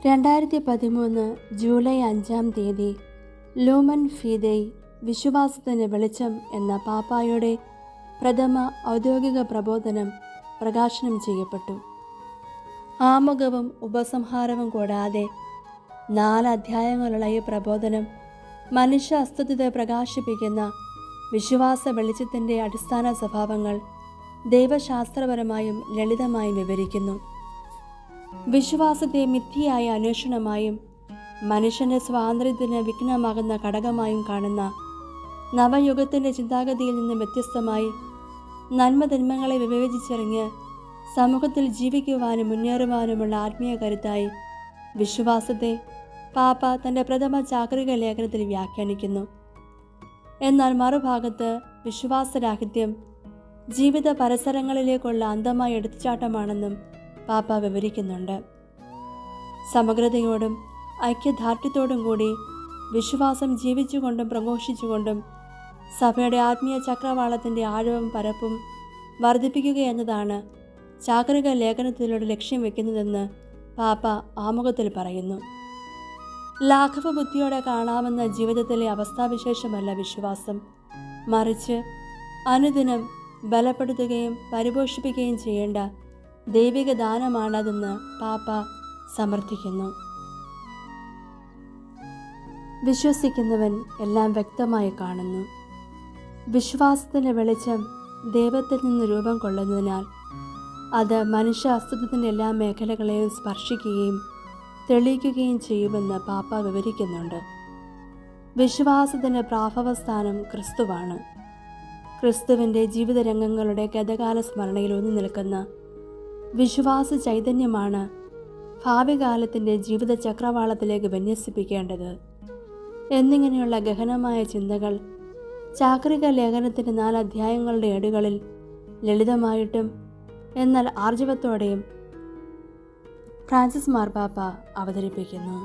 2013 July 5 lumen ഫിദൈ വിശ്വാസത്തിന് വെളിച്ചം എന്ന പാപ്പായുടെ പ്രഥമ ഔദ്യോഗിക പ്രബോധനം പ്രകാശനം ചെയ്യപ്പെട്ടു. ആമുഖവും ഉപസംഹാരവും കൂടാതെ 4 അധ്യായങ്ങളുള്ള ഈ പ്രബോധനം മനുഷ്യ അസ്തിത്വത്തെ പ്രകാശിപ്പിക്കുന്ന വിശ്വാസ വെളിച്ചത്തിൻ്റെ അടിസ്ഥാന സ്വഭാവങ്ങൾ ദൈവശാസ്ത്രപരമായും ലളിതമായും വിവരിക്കുന്നു. വിശ്വാസത്തെ മിഥ്യയായ അന്വേഷണമായും മനുഷ്യൻ്റെ സ്വാതന്ത്ര്യത്തിന് വിഘ്നമാകുന്ന ഘടകമായും കാണുന്ന നവയുഗത്തിൻ്റെ ചിന്താഗതിയിൽ നിന്ന് വ്യത്യസ്തമായി നന്മതിന്മകളെ വിവേചിച്ചറിഞ്ഞ് സമൂഹത്തിൽ ജീവിക്കുവാനും മുന്നേറുവാനുമുള്ള ആത്മീയ കരുത്തായി വിശ്വാസത്തെ പാപ്പ തൻ്റെ പ്രഥമ ചാക്രിക ലേഖനത്തിൽ വ്യാഖ്യാനിക്കുന്നു. എന്നാൽ മറുഭാഗത്ത് വിശ്വാസരാഹിത്യം ജീവിത പരിസരങ്ങളിലേക്കുള്ള അന്ധമായ എടുത്തുചാട്ടമാണെന്നും പാപ്പ വിവരിക്കുന്നുണ്ട്. സമഗ്രതയോടും ഐക്യദാർഢ്യത്തോടും കൂടി വിശ്വാസം ജീവിച്ചുകൊണ്ടും പ്രഘോഷിച്ചുകൊണ്ടും സഭയുടെ ആത്മീയ ചക്രവാളത്തിൻ്റെ ആഴവും പരപ്പും വർദ്ധിപ്പിക്കുക എന്നതാണ് ചാക്രിക ലേഖനത്തിലൂടെ ലക്ഷ്യം വയ്ക്കുന്നതെന്ന് പാപ്പ ആമുഖത്തിൽ പറയുന്നു. ലാഘവ ബുദ്ധിയോടെ കാണാവുന്ന ജീവിതത്തിലെ അവസ്ഥാവിശേഷമല്ല വിശ്വാസം, മറിച്ച് അനുദിനം ബലപ്പെടുത്തുകയും പരിപോഷിപ്പിക്കുകയും ചെയ്യേണ്ട ദൈവിക ദാനമാണതെന്ന് പാപ്പ സമർത്ഥിക്കുന്നു. വിശ്വസിക്കുന്നവൻ എല്ലാം വ്യക്തമായി കാണുന്നു. വിശ്വാസത്തിൻ്റെ വെളിച്ചം ദൈവത്തിൽ നിന്ന് രൂപം കൊള്ളുന്നതിനാൽ അത് മനുഷ്യ അസ്തിത്വത്തിൻ്റെ എല്ലാ മേഖലകളെയും സ്പർശിക്കുകയും തെളിയിക്കുകയും ചെയ്യുമെന്ന് പാപ്പ വിവരിക്കുന്നുണ്ട്. വിശ്വാസത്തിൻ്റെ പ്രാഭവസ്ഥാനം ക്രിസ്തുവാണ്. ക്രിസ്തുവിൻ്റെ ജീവിതരംഗങ്ങളുടെ ഗതകാല സ്മരണയിൽ ഊന്നി നിൽക്കുന്ന വിശ്വാസ ചൈതന്യമാണ് ഭാവി കാലത്തിൻ്റെ ജീവിത ചക്രവാളത്തിലേക്ക് വിന്യസിപ്പിക്കേണ്ടത് എന്നിങ്ങനെയുള്ള ഗഹനമായ ചിന്തകൾ ചാക്രിക ലേഖനത്തിൻ്റെ 4 അധ്യായങ്ങളുടെ ഏടുകളിൽ ലളിതമായിട്ടും എന്നാൽ ആർജവത്തോടെയും ഫ്രാൻസിസ് മാർപ്പാപ്പ അവതരിപ്പിക്കുന്നു.